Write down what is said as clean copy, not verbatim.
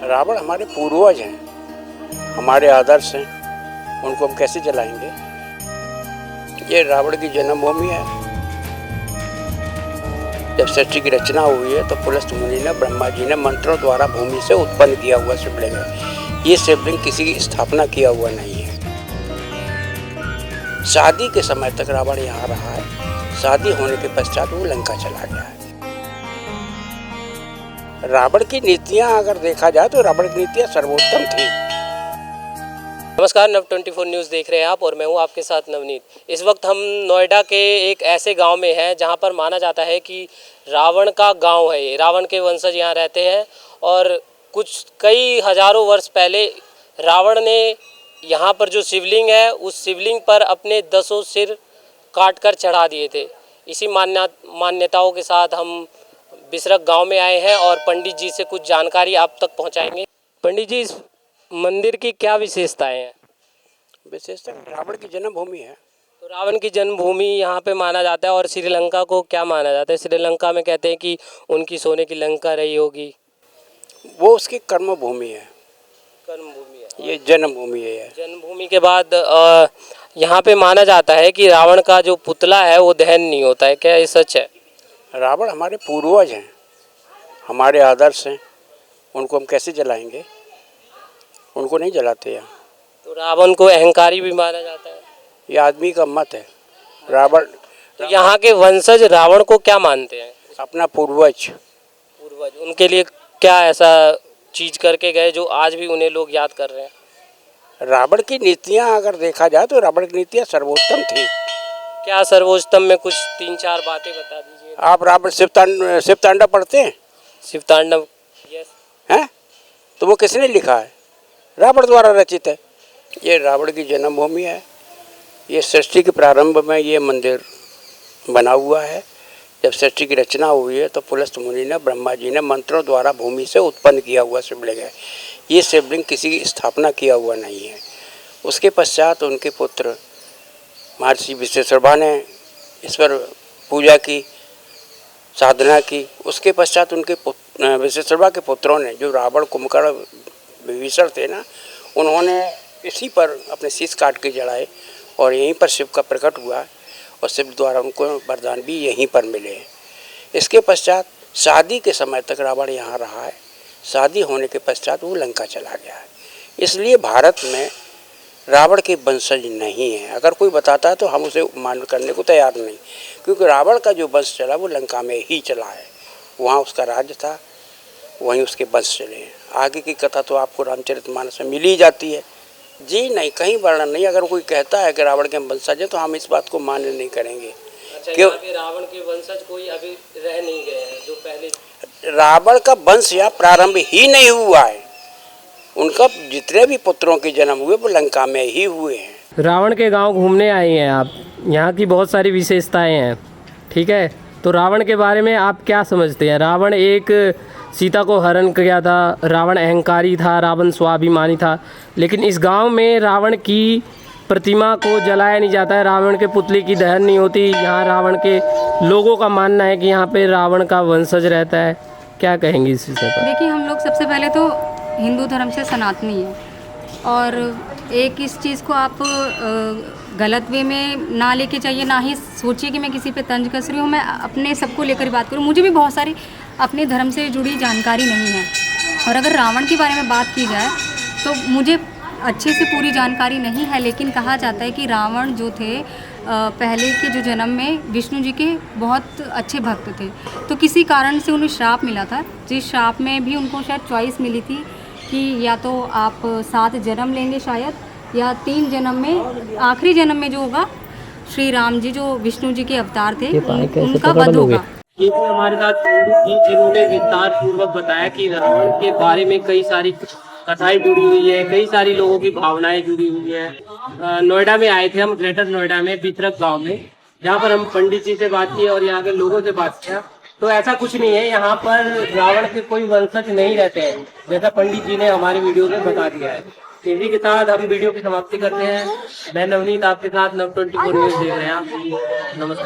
रावण हमारे पूर्वज हैं, हमारे आदर्श हैं, उनको हम कैसे जलाएंगे। ये रावण की जन्मभूमि है। जब सृष्टि की रचना हुई है तो पुलस्त मुनि ने, ब्रह्मा जी ने मंत्रों द्वारा भूमि से उत्पन्न किया हुआ शिवलिंग है। ये शिवलिंग किसी की स्थापना किया हुआ नहीं है। शादी के समय तक रावण यहाँ रहा है। शादी होने के पश्चात वो लंका चला गया है। रावण की नीतियां अगर देखा जाए तो रावण की नीतियां सर्वोत्तम थी। नमस्कार, नव 24 न्यूज़ देख रहे हैं आप और मैं हूं आपके साथ नवनीत। इस वक्त हम नोएडा के एक ऐसे गांव में हैं जहां पर माना जाता है कि रावण का गांव है ये। रावण के वंशज यहां रहते हैं और कई हजारों वर्ष पहले रावण ने यहां पर जो शिवलिंग है उस शिवलिंग पर अपने 10 सिर काट कर चढ़ा दिए थे। इसी मान्यताओं के साथ हम बिसरक गाँव में आए हैं और पंडित जी से कुछ जानकारी आप तक पहुँचाएँगे। पंडित जी, इस मंदिर की क्या विशेषताएं हैं? विशेषता रावण की जन्मभूमि है। तो रावण की जन्मभूमि यहाँ पे माना जाता है और श्रीलंका को क्या माना जाता है? श्रीलंका में कहते हैं कि उनकी सोने की लंका रही होगी। वो उसकी कर्मभूमि है। कर्मभूमि है, ये जन्मभूमि है। जन्मभूमि के बाद यहाँ पे माना जाता है कि रावण का जो पुतला है वो दहन नहीं होता है। क्या ये सच है? रावण हमारे पूर्वज हैं, हमारे आदर्श हैं, उनको हम कैसे जलाएंगे। उनको नहीं जलाते यहाँ। तो रावण को अहंकारी भी माना जाता है। ये आदमी का मत है। रावण तो यहाँ के वंशज रावण को क्या मानते हैं? अपना पूर्वज। उनके लिए क्या ऐसा चीज करके गए जो आज भी उन्हें लोग याद कर रहे हैं? रावण की नीतियां अगर देखा जाए तो रावण की नीतियां सर्वोत्तम थी। क्या सर्वोत्तम में कुछ 3-4 बातें बता दीजिए। आप रावण शिव तांडव पढ़ते हैं? शिव तांडव, यस। हैं? तो वो किसने लिखा है? रावण द्वारा रचित है। ये रावण की जन्मभूमि है। ये सृष्टि के प्रारंभ में ये मंदिर बना हुआ है। जब सृष्टि की रचना हुई है तो पुलस्त मुनि ने, ब्रह्मा जी ने मंत्रों द्वारा भूमि से उत्पन्न किया हुआ शिवलिंग है। ये शिवलिंग किसी की स्थापना किया हुआ नहीं है। उसके पश्चात उनके पुत्र महर्षि विश्वेश्वरबा ने इस पर पूजा की, साधना की। उसके पश्चात उनके विश्वेश्वरबा के पुत्रों ने, जो रावण, कुंभकर्ण, विभीषण थे ना, उन्होंने इसी पर अपने शीश काट के जड़ाए और यहीं पर शिव का प्रकट हुआ और शिव द्वारा उनको वरदान भी यहीं पर मिले। इसके पश्चात शादी के समय तक रावण यहाँ रहा है। शादी होने के पश्चात वो लंका चला गया है। इसलिए भारत में रावण के वंशज नहीं है। अगर कोई बताता है तो हम उसे मान करने को तैयार नहीं, क्योंकि रावण का जो वंश चला वो लंका में ही चला है। वहाँ उसका राज्य था, वहीं उसके वंश चले हैं। आगे की कथा तो आपको रामचरितमानस में मिल ही जाती है। जी नहीं, कहीं वर्णन नहीं। अगर कोई कहता है कि रावण के वंशज है तो हम इस बात को मान्य नहीं करेंगे। क्यों? रावण के वंशज कोई अभी रह नहीं गए हैं जो पहले। रावण का वंश या प्रारंभ ही नहीं हुआ है। उनका जितने भी पुत्रों के जन्म हुए वो लंका में ही हुए हैं। रावण के गांव घूमने आए हैं आप, यहाँ की बहुत सारी विशेषताएं हैं, ठीक है? तो रावण के बारे में आप क्या समझते हैं? रावण एक सीता को हरण किया था, रावण अहंकारी था, रावण स्वाभिमानी था, लेकिन इस गांव में रावण की प्रतिमा को जलाया नहीं जाता है, रावण के पुतले की दहन नहीं होती। यहाँ रावण के लोगों का मानना है कि यहाँ पे रावण का वंशज रहता है। क्या कहेंगे इस विषय पर? देखिए, हम लोग सबसे पहले तो हिंदू धर्म से सनातनी है और एक इस चीज़ को आप गलत वे में ना लेके चाहिए, ना ही सोचिए कि मैं किसी पे तंज कस रही हूँ। मैं अपने सबको लेकर बात करूँ। मुझे भी बहुत सारी अपने धर्म से जुड़ी जानकारी नहीं है और अगर रावण के बारे में बात की जाए तो मुझे अच्छे से पूरी जानकारी नहीं है, लेकिन कहा जाता है कि रावण जो थे पहले के जो जन्म में विष्णु जी के बहुत अच्छे भक्त थे। तो किसी कारण से उन्हें श्राप मिला था, जिस श्राप में भी उनको शायद चॉइस मिली थी कि या तो आप 7 जन्म लेंगे शायद, या 3 जन्म में, आखिरी जन्म में जो होगा श्री राम जी जो विष्णु जी के अवतार थे उनका वध होगा। ये तो हमारे साथ पंडित जी जिन्होंने विस्तार पूर्वक बताया कि रावण के बारे में कई सारी कथाएं जुड़ी हुई है, कई सारी लोगों की भावनाएं जुड़ी हुई है। नोएडा में आए थे हम, ग्रेटर नोएडा में बिसरक गांव में, जहाँ पर हम पंडित जी से बात की और यहाँ के लोगों से बात किया। तो ऐसा कुछ नहीं है, यहाँ पर रावण के कोई वंशज नहीं रहते हैं, जैसा पंडित जी ने हमारे वीडियो में बता दिया है। इसी के साथ हम वीडियो की समाप्ति करते हैं। मैं नवनीत आपके साथ नव 24 न्यूज़ देख रहे हैं आप। नमस्कार।